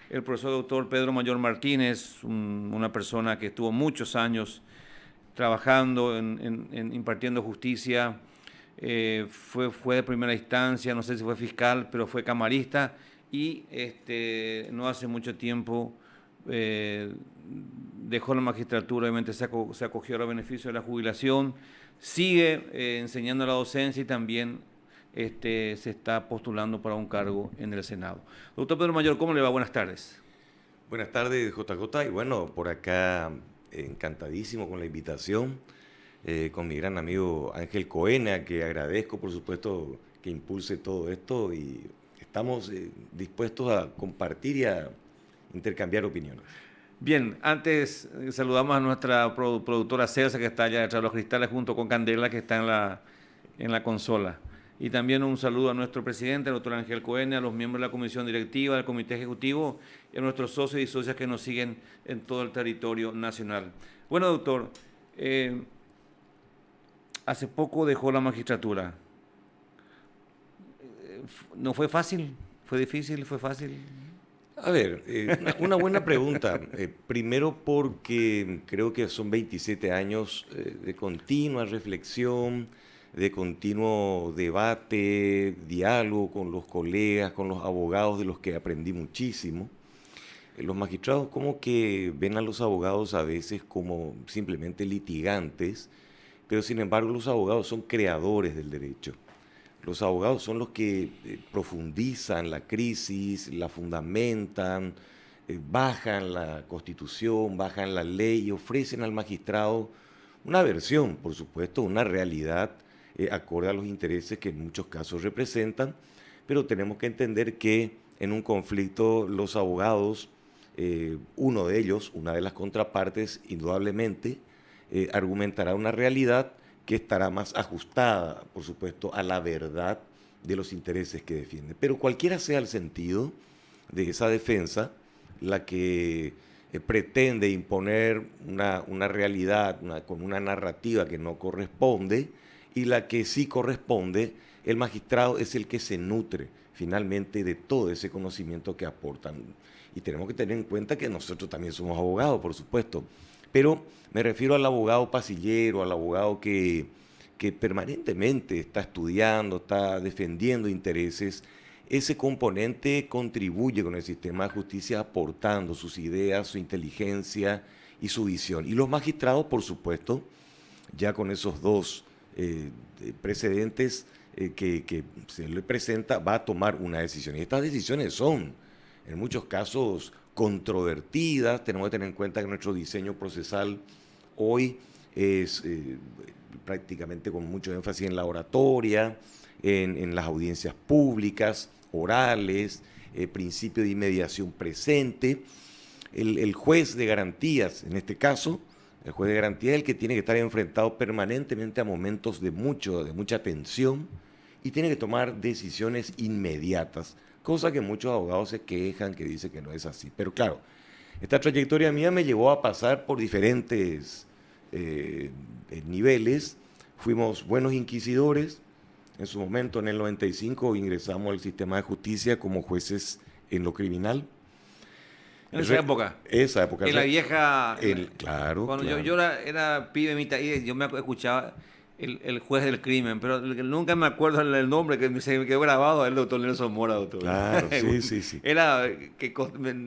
el profesor doctor Pedro Mayor Martínez, una persona que estuvo muchos años trabajando impartiendo justicia, fue de primera instancia, no sé si fue fiscal, pero fue camarista y no hace mucho tiempo dejó la magistratura, obviamente se acogió a los beneficios de la jubilación, sigue enseñando la docencia y también se está postulando para un cargo en el Senado. Doctor Pedro Mayor, ¿cómo le va? Buenas tardes. Buenas tardes, JJ. Y bueno, por acá encantadísimo con la invitación, con mi gran amigo Ángel Coena, a que agradezco, por supuesto, que impulse todo esto y estamos dispuestos a compartir y a intercambiar opiniones. Bien, antes saludamos a nuestra productora Celsa, que está allá detrás de los cristales, junto con Candela, que está en la consola. Y también un saludo a nuestro presidente, el doctor Ángel Cohen, a los miembros de la comisión directiva, del comité ejecutivo y a nuestros socios y socias que nos siguen en todo el territorio nacional. Bueno, doctor, hace poco dejó la magistratura. ¿No fue fácil? ¿Fue difícil? ¿Fue fácil? A ver, una buena pregunta. Primero porque creo que son 27 años de continua reflexión, de continuo debate, diálogo con los colegas, con los abogados de los que aprendí muchísimo. Los magistrados como que ven a los abogados a veces como simplemente litigantes, pero sin embargo los abogados son creadores del derecho. Los abogados son los que profundizan la crisis, la fundamentan, bajan la constitución, bajan la ley y ofrecen al magistrado una versión, por supuesto, una realidad acorde a los intereses que en muchos casos representan, pero tenemos que entender que en un conflicto los abogados, uno de ellos, una de las contrapartes, indudablemente, argumentará una realidad que estará más ajustada, por supuesto, a la verdad de los intereses que defiende. Pero cualquiera sea el sentido de esa defensa, la que pretende imponer una realidad con una narrativa que no corresponde y la que sí corresponde, el magistrado es el que se nutre finalmente de todo ese conocimiento que aportan. Y tenemos que tener en cuenta que nosotros también somos abogados, por supuesto, pero me refiero al abogado pasillero, al abogado que permanentemente está estudiando, está defendiendo intereses. Ese componente contribuye con el sistema de justicia aportando sus ideas, su inteligencia y su visión. Y los magistrados, por supuesto, ya con esos dos precedentes que se le presenta, va a tomar una decisión. Y estas decisiones son, en muchos casos, controvertidas. Tenemos que tener en cuenta que nuestro diseño procesal hoy es prácticamente con mucho énfasis en la oratoria, en las audiencias públicas, orales, principio de inmediación presente. El juez de garantías, en este caso, el juez de garantías es el que tiene que estar enfrentado permanentemente a momentos de mucha tensión y tiene que tomar decisiones inmediatas, cosa que muchos abogados se quejan, que dicen que no es así. Pero claro, esta trayectoria mía me llevó a pasar por diferentes niveles. Fuimos buenos inquisidores. En su momento, en el 95, ingresamos al sistema de justicia como jueces en lo criminal. En esa época. Esa época. En la vieja. Claro, Cuando claro. yo era pibe, yo me escuchaba el juez del crimen, pero nunca me acuerdo el nombre que se me quedó grabado, el doctor Nelson Mora, doctor. Claro, sí, sí, sí. Era que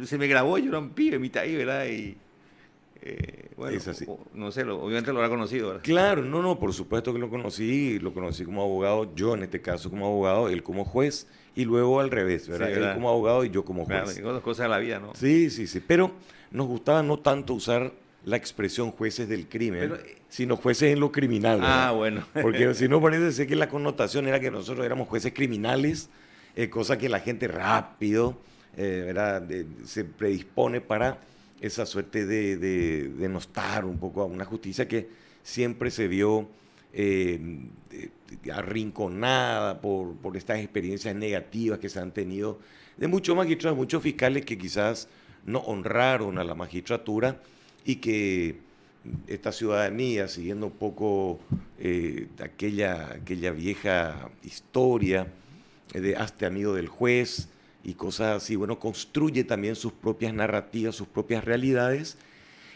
se me grabó, yo era un pibe, mitad ahí, ¿verdad? Y bueno, Es así. no sé, obviamente lo habrá conocido, ¿verdad? Claro, no, por supuesto que lo conocí como abogado, yo en este caso como abogado, él como juez, y luego al revés, Sí, ¿verdad? Él ¿verdad? como abogado y yo como Claro, juez. dos cosas de la vida, ¿no? Sí, sí, sí, pero nos gustaba no tanto usar la expresión jueces del Pero, crimen, sino jueces en lo criminal, ¿verdad? bueno. Porque si no parece ser que la connotación era que nosotros éramos jueces criminales, cosa que la gente rápido, ¿verdad? Se predispone para esa suerte de denostar un poco a una justicia que siempre se vio arrinconada por estas experiencias negativas que se han tenido de muchos magistrados, muchos fiscales que quizás no honraron a la magistratura y que esta ciudadanía, siguiendo un poco aquella vieja historia de hazte amigo del juez, y cosas así, bueno, construye también sus propias narrativas, sus propias realidades,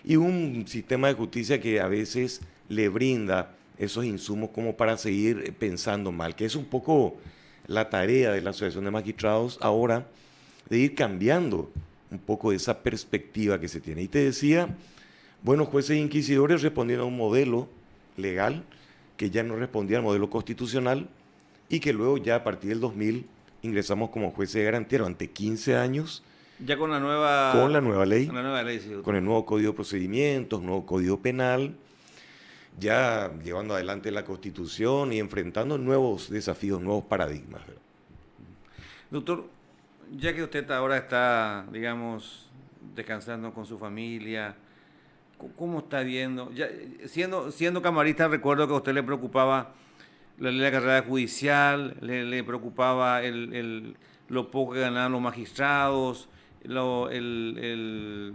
y un sistema de justicia que a veces le brinda esos insumos como para seguir pensando mal, que es un poco la tarea de la Asociación de Magistrados ahora, de ir cambiando un poco esa perspectiva que se tiene. Y te decía, buenos jueces e inquisidores respondiendo a un modelo legal que ya no respondía al modelo constitucional y que luego ya a partir del 2000 ingresamos como jueces de garantía durante 15 años. Ya con la nueva ley, sí, con el nuevo Código de Procedimientos, nuevo Código Penal, ya llevando adelante la Constitución y enfrentando nuevos desafíos, nuevos paradigmas. Doctor, ya que usted ahora está, digamos, descansando con su familia, ¿cómo está viendo? Ya, siendo camarista, recuerdo que a usted le preocupaba la carrera judicial, le preocupaba lo poco que ganaban los magistrados, el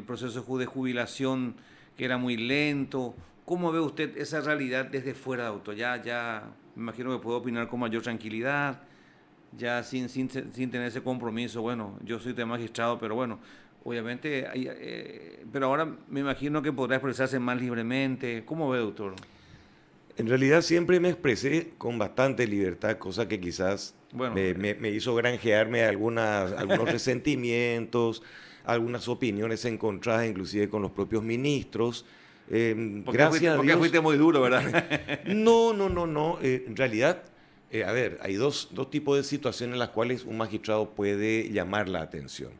proceso de jubilación que era muy lento. ¿Cómo ve usted esa realidad desde fuera, doctor? Ya me imagino que puede opinar con mayor tranquilidad, ya sin tener ese compromiso. Bueno, yo soy de magistrado, pero bueno, obviamente, pero ahora me imagino que podrá expresarse más libremente. ¿Cómo ve, doctor? En realidad siempre me expresé con bastante libertad, cosa que quizás Bueno, me hizo granjearme algunos resentimientos, algunas opiniones encontradas inclusive con los propios ministros. Gracias a porque Dios. fuiste muy duro, ¿verdad? No. En realidad, a ver, hay dos tipos de situaciones en las cuales un magistrado puede llamar la atención.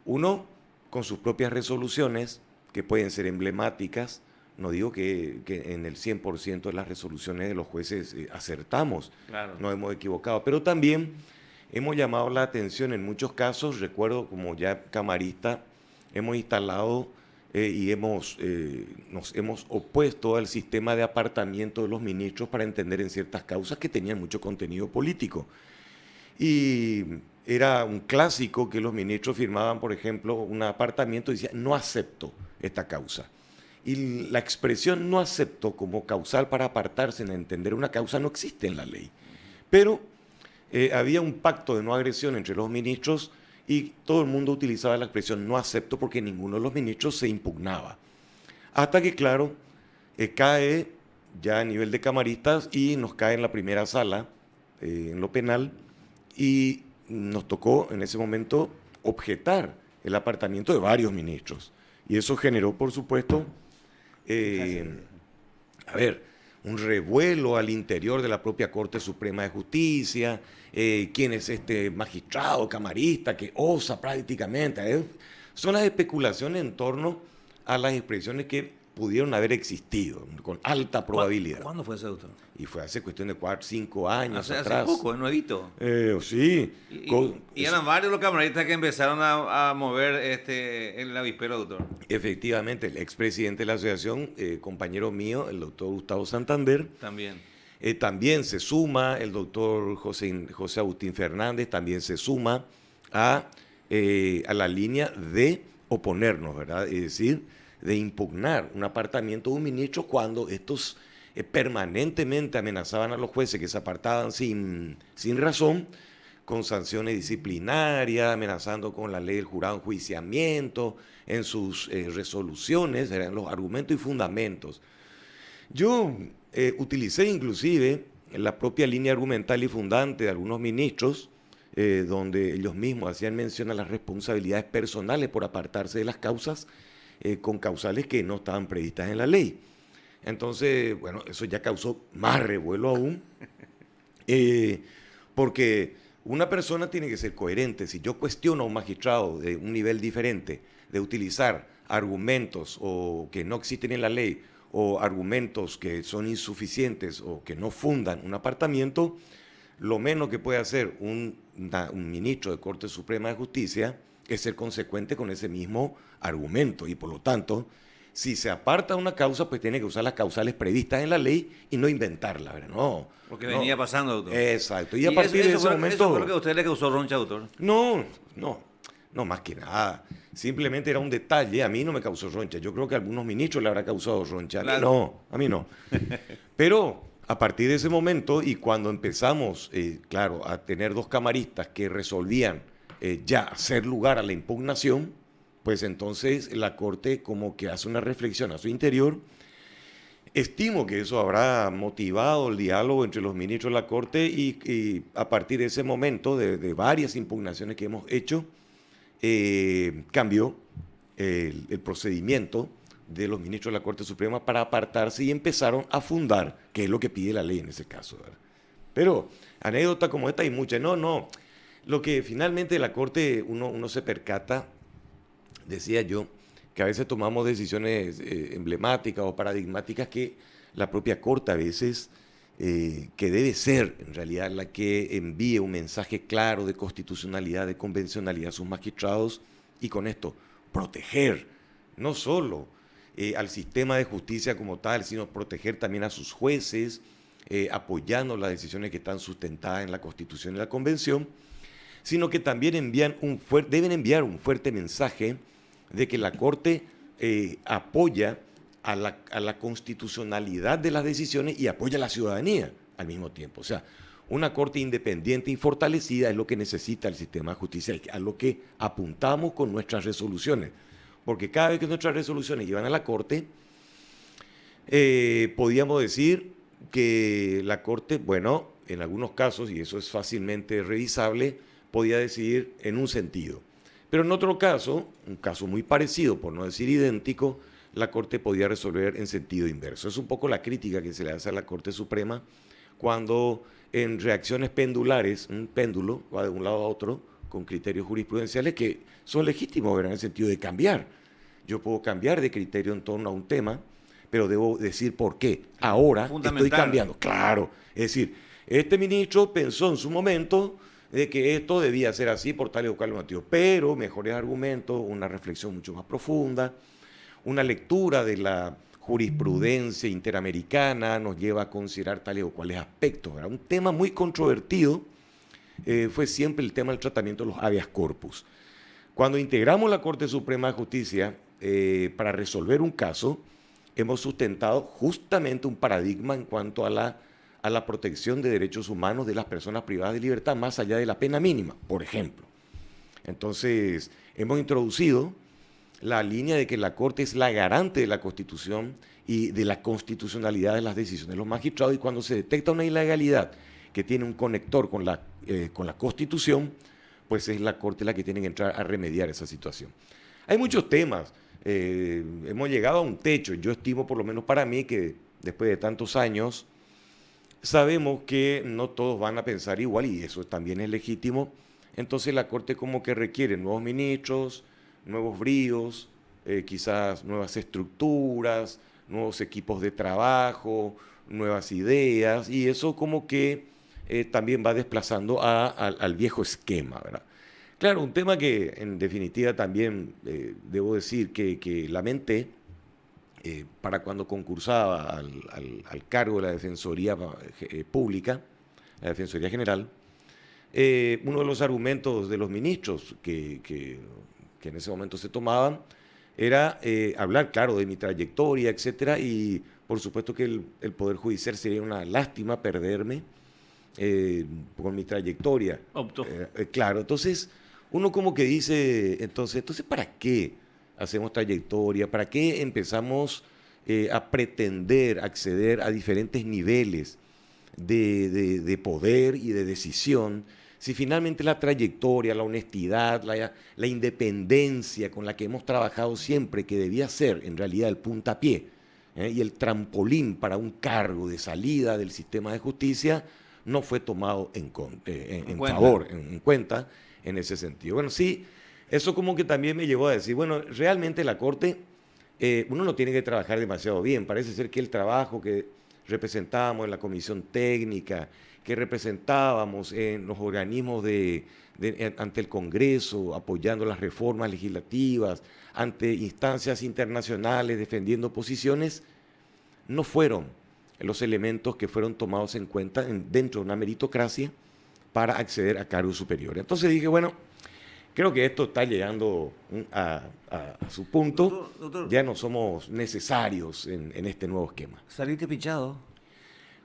Uno, con sus propias resoluciones, que pueden ser emblemáticas. No digo que en el 100% de las resoluciones de los jueces acertamos, Claro. nos hemos equivocado, pero también hemos llamado la atención en muchos casos. Recuerdo como ya camarista, hemos instalado y nos hemos opuesto al sistema de apartamiento de los ministros para entender en ciertas causas que tenían mucho contenido político. Y era un clásico que los ministros firmaban, por ejemplo, un apartamiento y decían, no acepto esta causa. Y la expresión no acepto como causal para apartarse en entender una causa no existe en la ley. Pero había un pacto de no agresión entre los ministros y todo el mundo utilizaba la expresión no acepto porque ninguno de los ministros se impugnaba. Hasta que, claro, cae ya a nivel de camaristas y nos cae en la primera sala, en lo penal, y nos tocó en ese momento objetar el apartamiento de varios ministros. Y eso generó, por supuesto, un revuelo al interior de la propia Corte Suprema de Justicia. ¿Quién es este magistrado, camarista que osa prácticamente? Son las especulaciones en torno a las expresiones que pudieron haber existido, con alta probabilidad. ¿Cuándo fue ese, doctor? Y fue hace cuestión de 4 o 5 años atrás. Hace poco, nuevito. Sí. Y eran varios los camaristas que empezaron a mover el avispero, doctor. Efectivamente, el expresidente de la asociación, compañero mío, el doctor Gustavo Santander. También. También se suma, el doctor José Agustín Fernández también se suma a la línea de oponernos, ¿verdad? Es decir, de impugnar un apartamiento de un ministro cuando estos permanentemente amenazaban a los jueces que se apartaban sin razón, con sanciones disciplinarias, amenazando con la ley del jurado de enjuiciamiento, en sus resoluciones, eran los argumentos y fundamentos. Yo utilicé inclusive la propia línea argumental y fundante de algunos ministros, donde ellos mismos hacían mención a las responsabilidades personales por apartarse de las causas, con causales que no estaban previstas en la ley. Entonces, bueno, eso ya causó más revuelo aún, porque una persona tiene que ser coherente. Si yo cuestiono a un magistrado de un nivel diferente de utilizar argumentos o que no existen en la ley o argumentos que son insuficientes o que no fundan un apartamiento, lo menos que puede hacer un ministro de Corte Suprema de Justicia es ser consecuente con ese mismo argumento y por lo tanto, si se aparta una causa, pues tiene que usar las causales previstas en la ley y no inventarla, ¿verdad? No. Porque venía pasando, doctor. Exacto. Y a partir de ese momento... ¿Eso fue lo que a usted le causó roncha, doctor? No, más que nada. Simplemente era un detalle. A mí no me causó roncha. Yo creo que a algunos ministros le habrá causado roncha. A mí no. Pero A partir de ese momento y cuando empezamos, claro, a tener dos camaristas que resolvían ya hacer lugar a la impugnación, pues entonces la Corte como que hace una reflexión a su interior. Estimo que eso habrá motivado el diálogo entre los ministros de la Corte y a partir de ese momento, de varias impugnaciones que hemos hecho, cambió el procedimiento de los ministros de la Corte Suprema para apartarse y empezaron a fundar, que es lo que pide la ley en ese caso, ¿verdad? Pero anécdotas como esta hay muchas. No. Lo que finalmente la Corte uno se percata, decía yo, que a veces tomamos decisiones emblemáticas o paradigmáticas que la propia Corte a veces, que debe ser en realidad la que envíe un mensaje claro de constitucionalidad, de convencionalidad a sus magistrados y con esto proteger no solo al sistema de justicia como tal, sino proteger también a sus jueces, apoyando las decisiones que están sustentadas en la Constitución y la Convención, sino que también deben enviar un fuerte mensaje de que la Corte apoya a la constitucionalidad de las decisiones y apoya a la ciudadanía al mismo tiempo. O sea, una Corte independiente y fortalecida es lo que necesita el sistema de justicia, a lo que apuntamos con nuestras resoluciones. Porque cada vez que nuestras resoluciones iban a la Corte, podíamos decir que la Corte, bueno, en algunos casos, y eso es fácilmente revisable, podía decidir en un sentido. Pero en otro caso, un caso muy parecido, por no decir idéntico, la Corte podía resolver en sentido inverso. Es un poco la crítica que se le hace a la Corte Suprema cuando en reacciones pendulares, un péndulo va de un lado a otro con criterios jurisprudenciales que son legítimos, ¿verdad? En el sentido de cambiar. Yo puedo cambiar de criterio en torno a un tema, pero debo decir por qué. Ahora estoy cambiando. Claro, es decir, este ministro pensó en su momento de que esto debía ser así por tal y cual motivo, pero mejores argumentos, una reflexión mucho más profunda, una lectura de la jurisprudencia interamericana nos lleva a considerar tales o cuales aspectos, ¿verdad? Un tema muy controvertido fue siempre el tema del tratamiento de los habeas corpus. Cuando integramos la Corte Suprema de Justicia para resolver un caso, hemos sustentado justamente un paradigma en cuanto a la protección de derechos humanos de las personas privadas de libertad más allá de la pena mínima, por ejemplo. Entonces, hemos introducido la línea de que la Corte es la garante de la Constitución y de la constitucionalidad de las decisiones de los magistrados, y cuando se detecta una ilegalidad que tiene un conector con la Constitución, pues es la Corte la que tiene que entrar a remediar esa situación. Hay muchos temas, hemos llegado a un techo. Yo estimo, por lo menos para mí, que después de tantos años, sabemos que no todos van a pensar igual y eso también es legítimo. Entonces la Corte como que requiere nuevos ministros, nuevos bríos, quizás nuevas estructuras, nuevos equipos de trabajo, nuevas ideas, y eso como que también va desplazando al viejo esquema, ¿verdad? Claro, un tema que en definitiva también debo decir que lamenté para cuando concursaba al cargo de la Defensoría Pública, la Defensoría General, uno de los argumentos de los ministros que en ese momento se tomaban era hablar, claro, de mi trayectoria, etcétera, y por supuesto que el Poder Judicial sería una lástima perderme con mi trayectoria. Claro, entonces uno como que dice, entonces ¿para qué hacemos trayectoria? ¿Para qué empezamos a pretender acceder a diferentes niveles de poder y de decisión, si finalmente la trayectoria, la honestidad, la independencia con la que hemos trabajado siempre, que debía ser en realidad el puntapié y el trampolín para un cargo de salida del sistema de justicia, no fue tomado en cuenta en ese sentido? Bueno, sí, eso como que también me llevó a decir, bueno, realmente la Corte, uno no tiene que trabajar demasiado bien. Parece ser que el trabajo que representábamos en la comisión técnica, que representábamos en los organismos ante el Congreso, apoyando las reformas legislativas, ante instancias internacionales, defendiendo posiciones, no fueron los elementos que fueron tomados en cuenta dentro de una meritocracia para acceder a cargos superiores. Entonces dije, bueno, creo que esto está llegando a su punto. Doctor, ya no somos necesarios en este nuevo esquema. ¿Saliste pichado?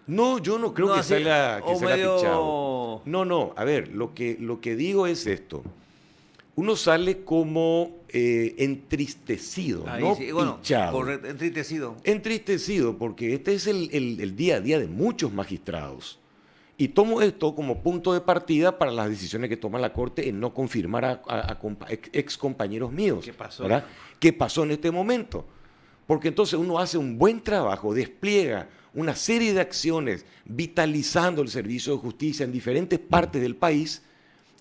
No, yo no creo No, que así, salga o medio... pichado. No, a ver, lo que digo es esto. Uno sale como entristecido, Ahí no sí, bueno, pichado. correcto, entristecido. Entristecido, porque este es el día a día de muchos magistrados. Y tomo esto como punto de partida para las decisiones que toma la Corte en no confirmar a ex compañeros míos. ¿Qué pasó? ¿Verdad? ¿Qué pasó en este momento? Porque entonces uno hace un buen trabajo, despliega una serie de acciones vitalizando el servicio de justicia en diferentes partes del país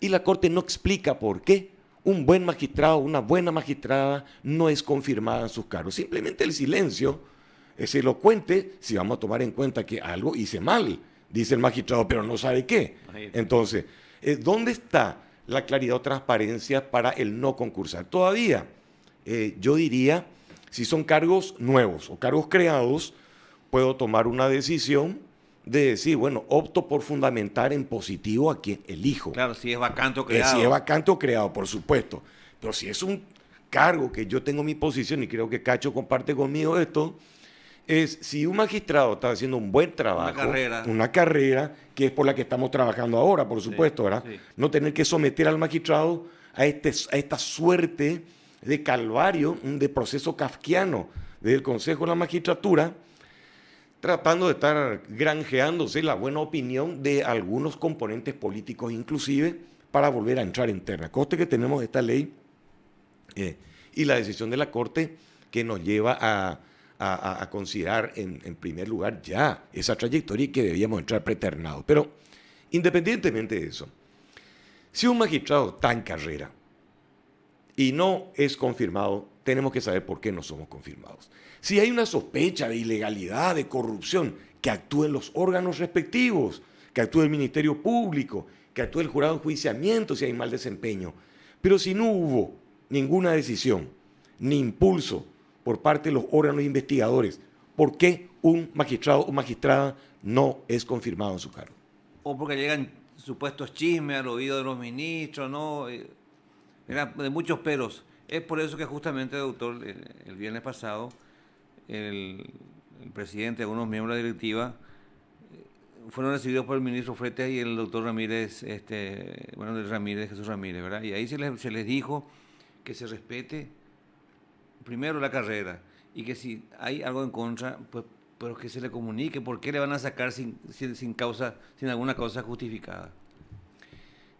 y la Corte no explica por qué un buen magistrado, una buena magistrada no es confirmada en sus cargos. Simplemente el silencio es elocuente si vamos a tomar en cuenta que algo hice mal, dice el magistrado, pero no sabe qué. Entonces, ¿dónde está la claridad o transparencia para el no concursar? Todavía, yo diría, si son cargos nuevos o cargos creados, puedo tomar una decisión de decir, bueno, opto por fundamentar en positivo a quien elijo. Claro, si es vacante o creado. Si es vacante o creado, por supuesto. Pero si es un cargo que yo tengo mi posición, y creo que Cacho comparte conmigo esto, es si un magistrado está haciendo un buen trabajo, una carrera que es por la que estamos trabajando ahora, por supuesto, ¿verdad? Sí. No tener que someter al magistrado a esta suerte de calvario, de proceso kafkiano del Consejo de la Magistratura, tratando de estar granjeándose la buena opinión de algunos componentes políticos inclusive para volver a entrar en terna. Conste que tenemos esta ley y la decisión de la Corte que nos lleva a considerar en primer lugar ya esa trayectoria y que debíamos entrar preternados. Pero independientemente de eso, si un magistrado está en carrera y no es confirmado, tenemos que saber por qué no somos confirmados. Si hay una sospecha de ilegalidad, de corrupción, que actúen los órganos respectivos, que actúe el Ministerio Público, que actúe el jurado de enjuiciamiento si hay mal desempeño. Pero si no hubo ninguna decisión, ni impulso por parte de los órganos investigadores, ¿por qué un magistrado o magistrada no es confirmado en su cargo? O porque llegan supuestos chismes al oído de los ministros, ¿no? De muchos peros. Es por eso que justamente, doctor, el viernes pasado, el presidente y algunos miembros de la directiva fueron recibidos por el ministro Freites y el doctor Ramírez, Jesús Ramírez, ¿verdad? Y ahí se les dijo que se respete primero la carrera y que si hay algo en contra, pues pero que se le comunique por qué le van a sacar sin alguna causa justificada.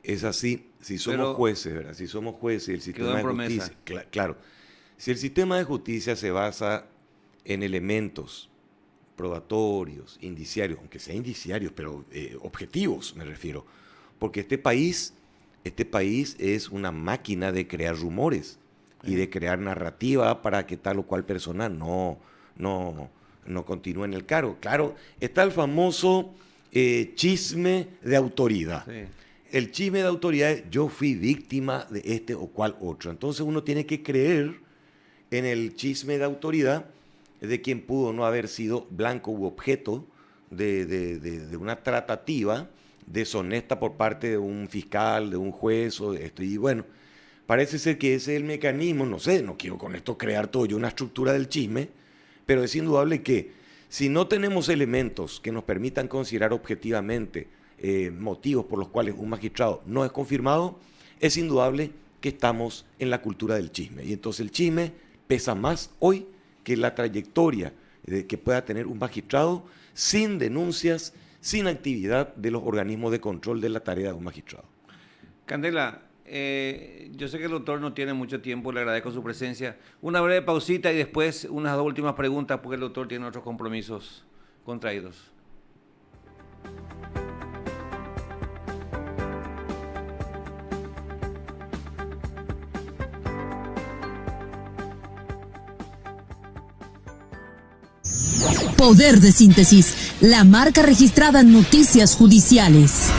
Es así, si somos jueces, ¿verdad? Si somos jueces, el sistema de justicia, claro, si el sistema de justicia se basa en elementos probatorios, indiciarios, aunque sean indiciarios, pero objetivos me refiero, porque este país es una máquina de crear rumores y de crear narrativa para que tal o cual persona no continúe en el cargo. Claro, está el famoso chisme de autoridad. Sí. El chisme de autoridad es yo fui víctima de este o cual otro. Entonces uno tiene que creer en el chisme de autoridad de quien pudo no haber sido blanco u objeto de una tratativa deshonesta por parte de un fiscal, de un juez o de esto. Y bueno, parece ser que ese es el mecanismo, no sé, no quiero con esto crear todo yo una estructura del chisme, pero es indudable que si no tenemos elementos que nos permitan considerar objetivamente motivos por los cuales un magistrado no es confirmado, es indudable que estamos en la cultura del chisme. Y entonces el chisme pesa más hoy que la trayectoria que pueda tener un magistrado sin denuncias, sin actividad de los organismos de control de la tarea de un magistrado. Candela, yo sé que el doctor no tiene mucho tiempo, le agradezco su presencia. Una breve pausita y después unas dos últimas preguntas porque el doctor tiene otros compromisos contraídos. Poder de Síntesis, la marca registrada en Noticias Judiciales.